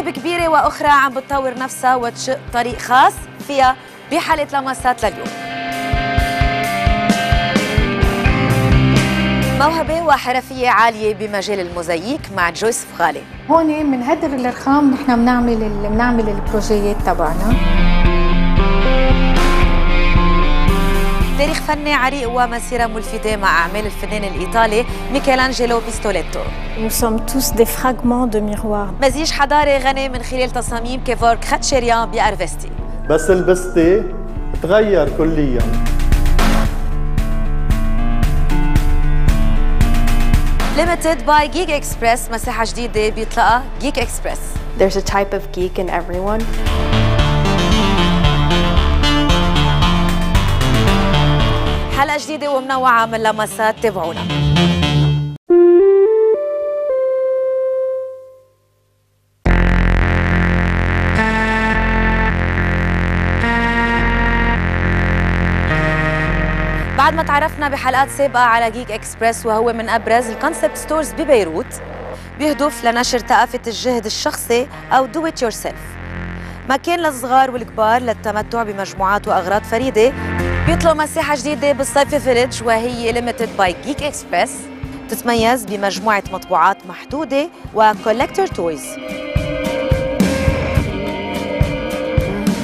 جوانب كبيرة وأخرى عم بتطور نفسها وتشق طريق خاص فيها بحلقة لمسات لليوم. موهبة وحرفية عالية بمجال الموزاييك مع جويس غالي. هون من هدر الرخام نحن بنعمل البروجيات تبعنا. تاريخ فني عريق ومسيرة ملفتة مع أعمال الفنان الإيطالي ميكелانجيلو بيستوليتو. Nous sommes tous des fragments de miroir. مزيج حضاري غني من خلال تصاميم كيفورك خاتشيريان بأرفستي. بس لبستي تغير كلياً. Limited by Geek Express مساحة جديدة بيطلقها Geek Express. There's a type of geek in everyone. حلقة جديدة ومنوعة من لمسات، تابعونا. بعد ما تعرفنا بحلقات سابقة على جيك اكسبرس وهو من أبرز الكونسبت ستورز ببيروت بيهدف لنشر ثقافة الجهد الشخصي أو دو ات يور سيلف، مكان للصغار والكبار للتمتع بمجموعات وأغراض فريدة. بيطلق مساحة جديدة بالصيفي فيليج وهي ليميتد باي جيك اكسبرس، تتميز بمجموعة مطبوعات محدودة وكولكتور تويز.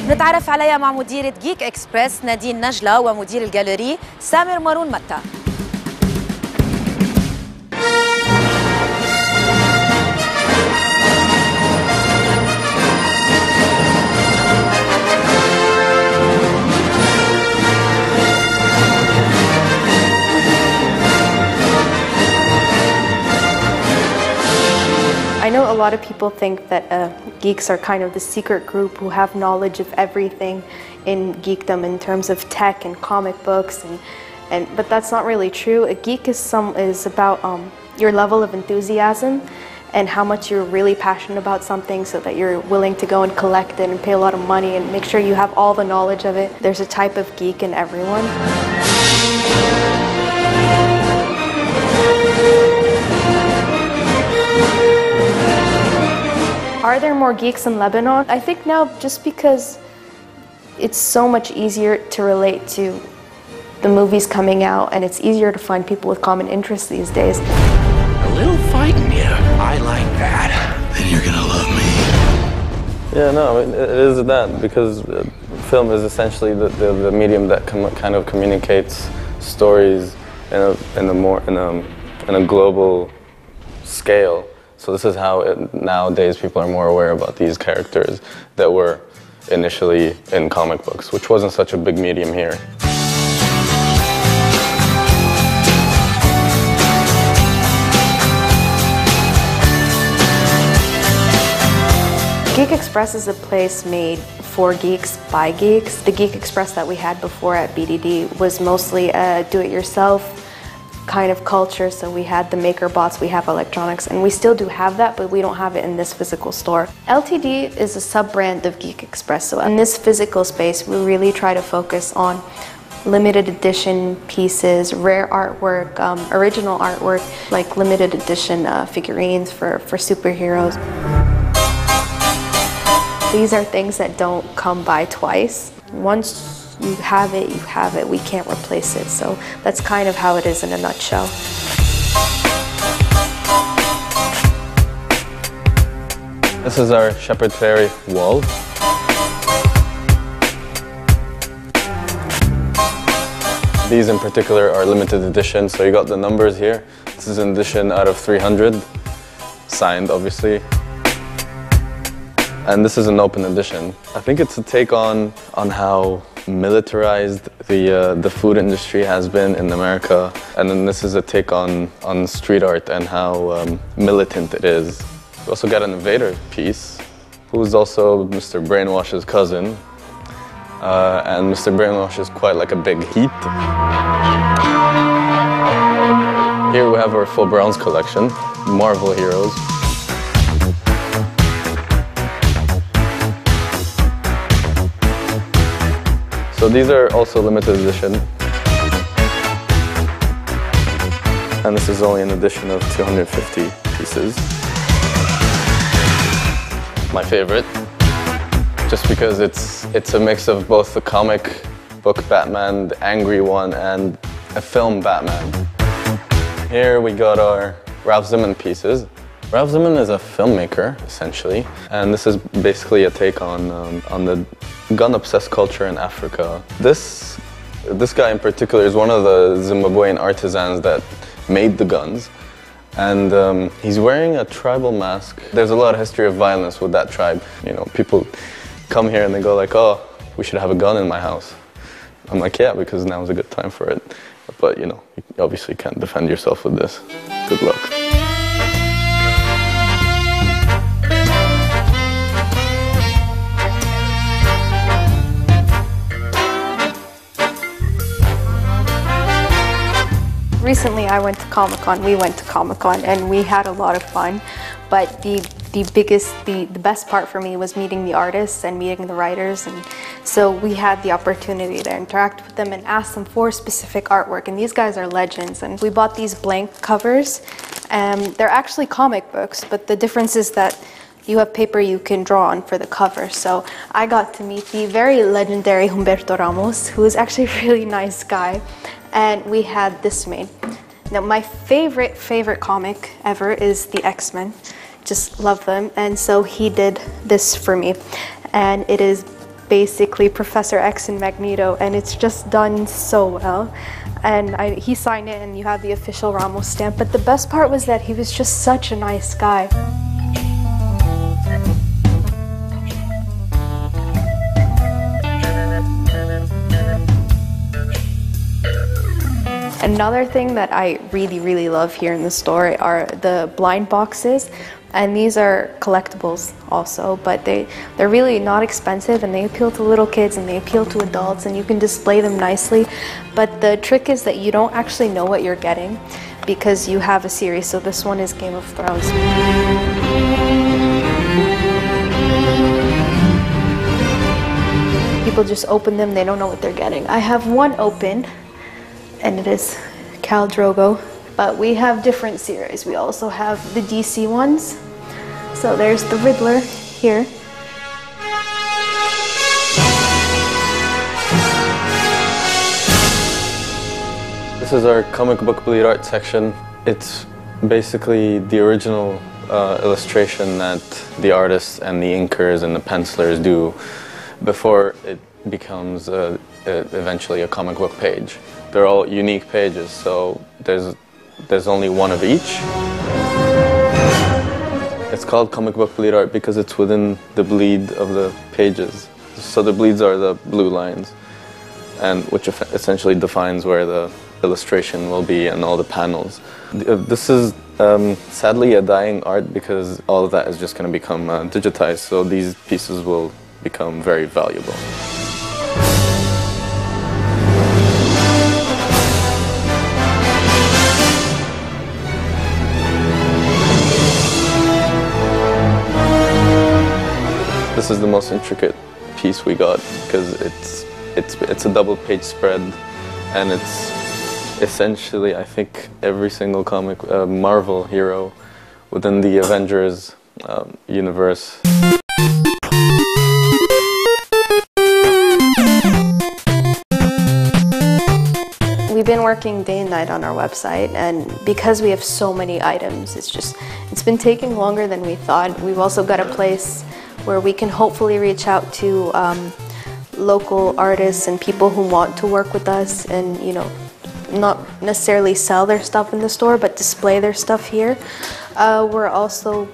نتعرف عليها مع مديرة جيك اكسبرس نادين نجلة ومدير الغاليري سامر مارون متى. I know a lot of people think that geeks are kind of the secret group who have knowledge of everything in geekdom in terms of tech and comic books, but that's not really true. A geek is about your level of enthusiasm and how much you're really passionate about something, so that you're willing to go and collect it and pay a lot of money and make sure you have all the knowledge of it. There's a type of geek in everyone. Are there more geeks in Lebanon? I think now, just because it's so much easier to relate to the movies coming out, and it's easier to find people with common interests these days. A little fighting, yeah, I like that. Then you're gonna love me. Yeah, no, I mean, it is that, because film is essentially the medium that kind of communicates stories in a global scale. So this is how nowadays people are more aware about these characters that were initially in comic books, which wasn't such a big medium here. Geek Express is a place made for geeks by geeks. The Geek Express that we had before at BDD was mostly a do-it-yourself kind of culture. So we had the maker bots, we have electronics, and we still do have that, but we don't have it in this physical store. LTD is a sub-brand of Geek Express. So in this physical space, we really try to focus on limited edition pieces, rare artwork, original artwork, like limited edition figurines for superheroes. These are things that don't come by twice. Once you have it, you have it. We can't replace it. So that's kind of how it is in a nutshell. This is our Shepherd Fairy wall. These in particular are limited edition, so you got the numbers here. This is an edition out of 300, signed obviously. And this is an open edition. I think it's a take on how militarized the food industry has been in America, and then this is a take on street art and how militant it is. We also got an Invader piece, who's also Mr. Brainwash's cousin, and Mr. Brainwash is quite like a big heat. Here we have our full Browns collection, Marvel heroes. So these are also limited edition. And this is only an edition of 250 pieces. my favorite, just because it's a mix of both the comic book Batman, the angry one, and a film Batman. Here we got our Ralph Simon pieces. Ralph Simon is a filmmaker, essentially, and this is basically a take on the gun-obsessed culture in Africa. This guy in particular is one of the Zimbabwean artisans that made the guns, and he's wearing a tribal mask. There's a lot of history of violence with that tribe. You know, people come here and they go like, oh, we should have a gun in my house. I'm like, yeah, because now's a good time for it. But, you know, you obviously can't defend yourself with this. Good luck. Recently I went to Comic-Con, we went to Comic-Con, and we had a lot of fun. But the best part for me was meeting the artists and meeting the writers, and so we had the opportunity to interact with them and ask them for specific artwork, and these guys are legends. And we bought these blank covers, and they're actually comic books, but the difference is that you have paper you can draw on for the cover. So I got to meet the very legendary Humberto Ramos, who is actually a really nice guy, and we had this made. Now my favorite comic ever is the X-Men. Just love them, and so he did this for me, and it is basically Professor X and Magneto, and it's just done so well. And he signed it, and you have the official Ramos stamp, but the best part was that he was just such a nice guy. Another thing that I really love here in the store are the blind boxes, and these are collectibles also, but they're really not expensive, and they appeal to little kids and they appeal to adults, and you can display them nicely. But the trick is that you don't actually know what you're getting because you have a series. So this one is Game of Thrones. People just open them, they don't know what they're getting. I have one open, and it is Khal Drogo. But we have different series. We also have the DC ones. So there's the Riddler here. This is our comic book bleed art section. It's basically the original illustration that the artists and the inkers and the pencilers do before it becomes eventually a comic book page. They're all unique pages, so there's only one of each. It's called comic book bleed art because it's within the bleed of the pages. So the bleeds are the blue lines, and which essentially defines where the illustration will be and all the panels. This is sadly a dying art because all of that is just going to become digitized, so these pieces will become very valuable. This is the most intricate piece we got because it's a double page spread, and it's essentially, I think, every single comic Marvel hero within the Avengers universe. We've been working day and night on our website, and because we have so many items, it's been taking longer than we thought. We've also got a place where we can hopefully reach out to local artists and people who want to work with us, and not necessarily sell their stuff in the store, but display their stuff here. Hopefully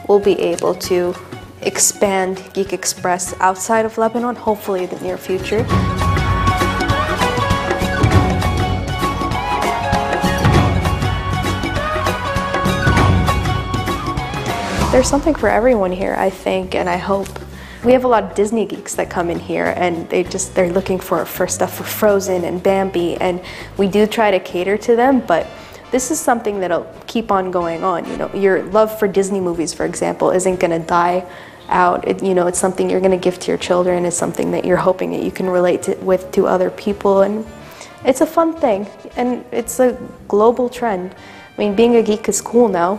we'll be able to expand Geek Express outside of Lebanon, hopefully in the near future. There's something for everyone here, I think, and I hope. We have a lot of Disney geeks that come in here, and they're looking for stuff for Frozen and Bambi, and we do try to cater to them, but this is something that'll keep on going on. Your love for Disney movies, for example, isn't going to die out. It's something you're going to give to your children. It's something that you're hoping that you can relate to other people, and it's a fun thing, and it's a global trend. I mean, being a geek is cool now.